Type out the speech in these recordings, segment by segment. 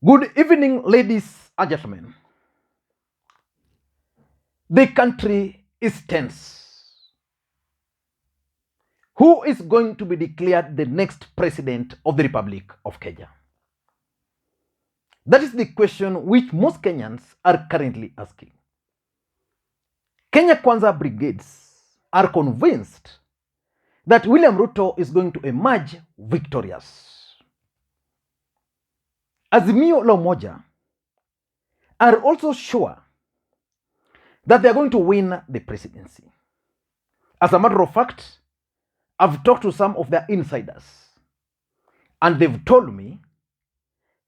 Good evening, ladies and gentlemen. The country is tense. Who is going to be declared the next president of the Republic of Kenya? That is the question which most Kenyans are currently asking. Kenya Kwanza brigades are convinced that William Ruto is going to emerge victorious. Azimio la Umoja are also sure that they are going to win the presidency. As a matter of fact, I've talked to some of their insiders, and they've told me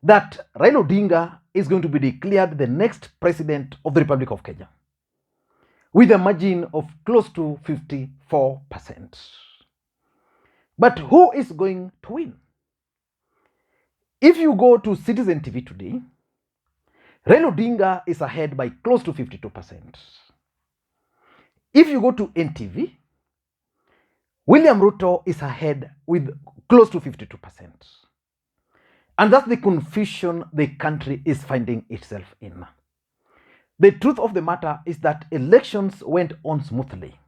that Raila Odinga is going to be declared the next president of the Republic of Kenya with a margin of close to 54%. But who is going to win? If you go to Citizen TV today, Raila Odinga is ahead by close to 52%. If you go to NTV, William Ruto is ahead with close to 52%. And that's the confusion the country is finding itself in. The truth of the matter is that elections went on smoothly.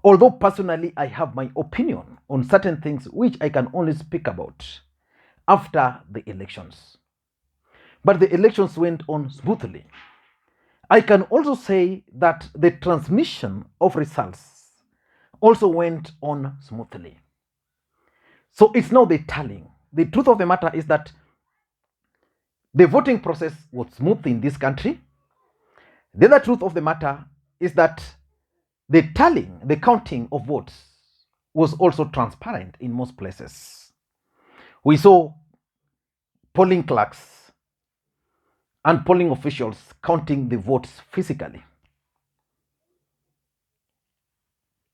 Although personally I have my opinion on certain things which I can only speak about after the elections. But the elections went on smoothly. I can also say that the transmission of results also went on smoothly. So it's now the tallying. The truth of the matter is that the voting process was smooth in this country. The other truth of the matter is that the tallying, the counting of votes was also transparent in most places. We saw polling clerks and polling officials counting the votes physically.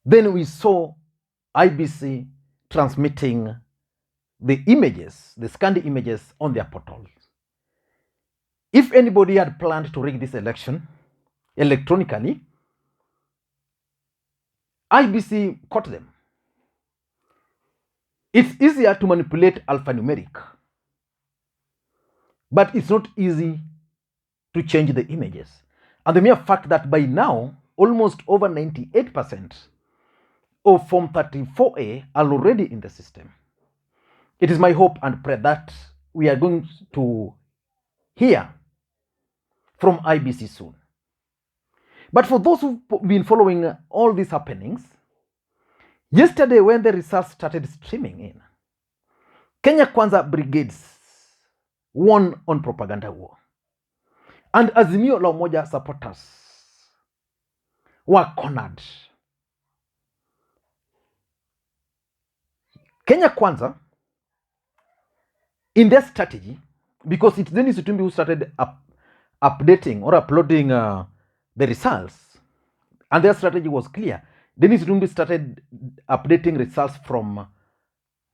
Then we saw IBC transmitting the images, the scanned images on their portals. If anybody had planned to rig this election electronically, IBC caught them. It's easier to manipulate alphanumeric, but it's not easy to change the images. And the mere fact that by now, almost over 98% of Form 34A are already in the system. It is my hope and prayer that we are going to hear from IBC soon. But for those who've been following all these happenings, yesterday when the results started streaming in, Kenya Kwanza brigades won on propaganda war. And Azimio la Umoja supporters were cornered. Kenya Kwanza, in their strategy, because it's Dennis Itumbi who started updating or uploading the results, and their strategy was clear. Dennis Itumbi started updating results from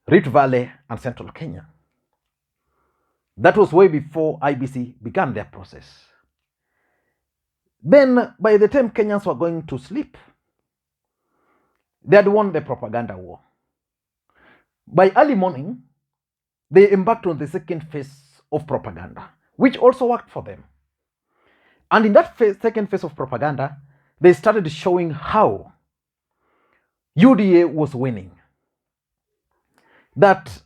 Rift Valley and Central Kenya. That was way before IBC began their process. Then, by the time Kenyans were going to sleep, they had won the propaganda war. By early morning, they embarked on the second phase of propaganda, which also worked for them. And in that second phase of propaganda, they started showing how UDA was winning. That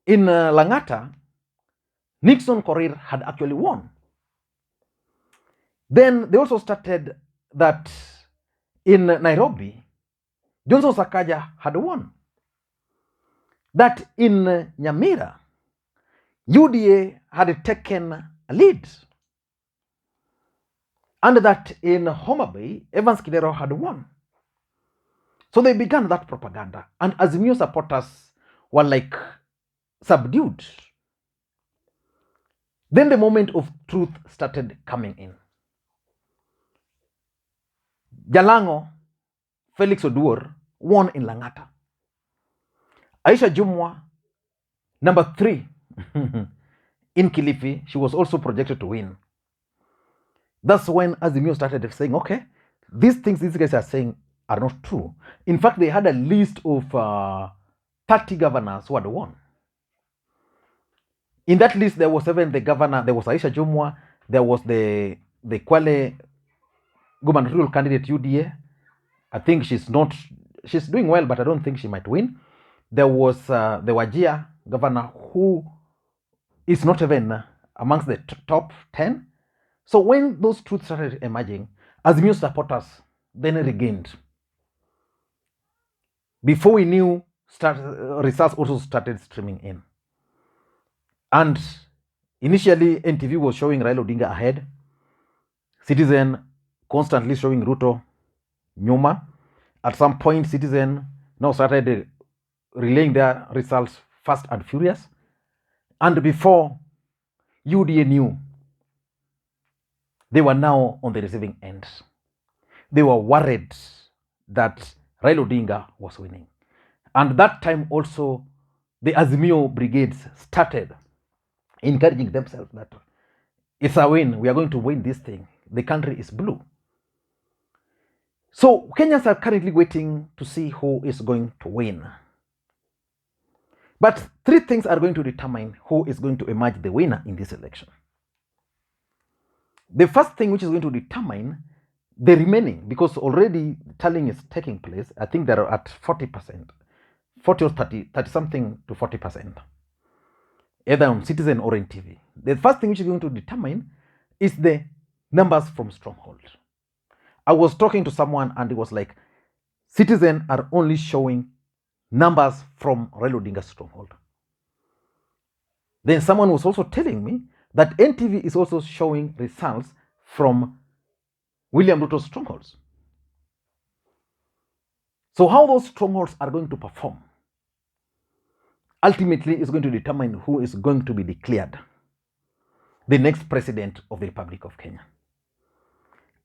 in Lang'ata, Nixon Korir had actually won. Then they also started that in Nairobi, Johnson Sakaja had won. That in Nyamira, UDA had taken a lead. And that in Homa Bay, Evans Kidero had won. So they began that propaganda. And Azimio supporters were like subdued. Then the moment of truth started coming in. Jalango, Felix Oduor, won in Lang'ata. Aisha Jumwa, number 3 in Kilifi, she was also projected to win. That's when Azimio started saying, okay, these things these guys are saying are not true. In fact, they had a list of 30 governors who had won. In that list, there was even the governor, there was Aisha Jumwa, there was the Kwale gubernatorial candidate UDA. I think she's doing well, but I don't think she might win. There was the Wajir governor, who is not even amongst the top 10. So when those truths started emerging, Azimio supporters then regained. Before we knew, results also started streaming in. And initially, NTV was showing Raila Odinga ahead. Citizen constantly showing Ruto nyuma. At some point, Citizen now started relaying their results fast and furious. And before UDA knew, they were now on the receiving end. They were worried that Raila Odinga was winning. And that time also, the Azimio brigades started encouraging themselves that it's a win, we are going to win this thing. The country is blue. So Kenyans are currently waiting to see who is going to win. But three things are going to determine who is going to emerge the winner in this election. The first thing which is going to determine the remaining, because already tallying is taking place, I think they're at 40%, 40 or 30 something to 40%, either on Citizen or in TV. The first thing which is going to determine is the numbers from Stronghold. I was talking to someone and it was like, Citizen are only showing numbers from Raila Odinga's Stronghold. Then someone was also telling me that NTV is also showing results from William Ruto's strongholds. So how those strongholds are going to perform ultimately is going to determine who is going to be declared the next president of the Republic of Kenya.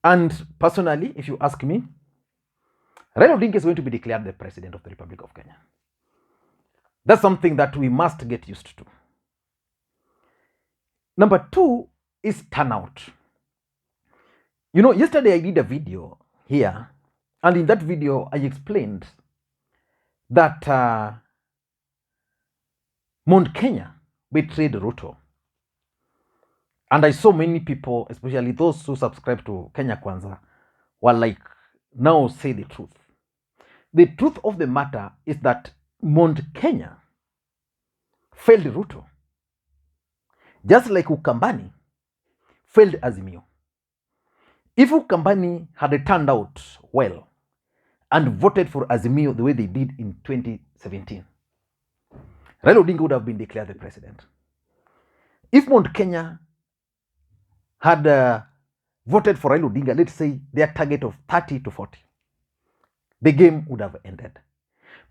And personally, if you ask me, Raila Odinga is going to be declared the president of the Republic of Kenya. That's something that we must get used to. Number two is turnout. You know, yesterday I did a video here, and in that video I explained that Mount Kenya betrayed Ruto. And I saw many people, especially those who subscribe to Kenya Kwanza, were like, now say the truth. The truth of the matter is that Mount Kenya failed Ruto, just like Ukambani failed Azimio. If Ukambani had turned out well and voted for Azimio the way they did in 2017, Raila Odinga would have been declared the president. If Mount Kenya had voted for Raila Odinga, let's say their target of 30 to 40, the game would have ended.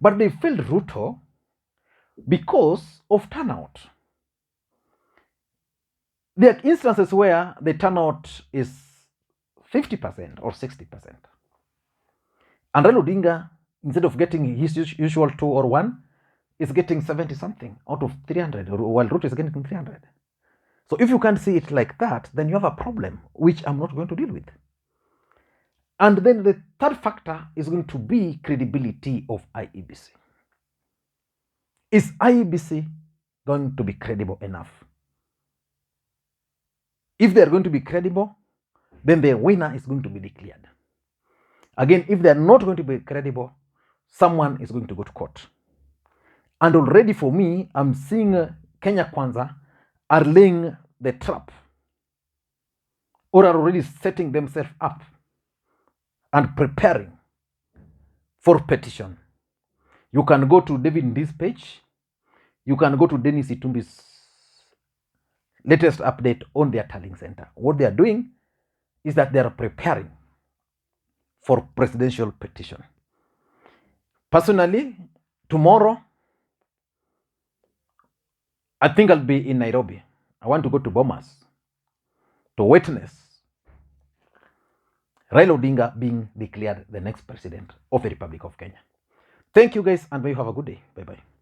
But they failed Ruto because of turnout. There are instances where the turnout is 50% or 60%. And Raila Odinga, instead of getting his usual 2 or 1, is getting 70 something out of 300, while Ruto is getting 300. So if you can't see it like that, then you have a problem, which I'm not going to deal with. And then the third factor is going to be credibility of IEBC. Is IEBC going to be credible enough? If they're going to be credible, then the winner is going to be declared. Again, if they're not going to be credible, someone is going to go to court. And already for me, I'm seeing Kenya Kwanza are laying the trap or are already setting themselves up and preparing for petition. You can go to David Nd's page. You can go to Dennis Itumbi's latest update on their tallying center. What they are doing is that they are preparing for presidential petition. Personally, tomorrow, I think I'll be in Nairobi. I want to go to Bomas to witness Raila Odinga being declared the next president of the Republic of Kenya. Thank you guys, and may you have a good day. Bye-bye.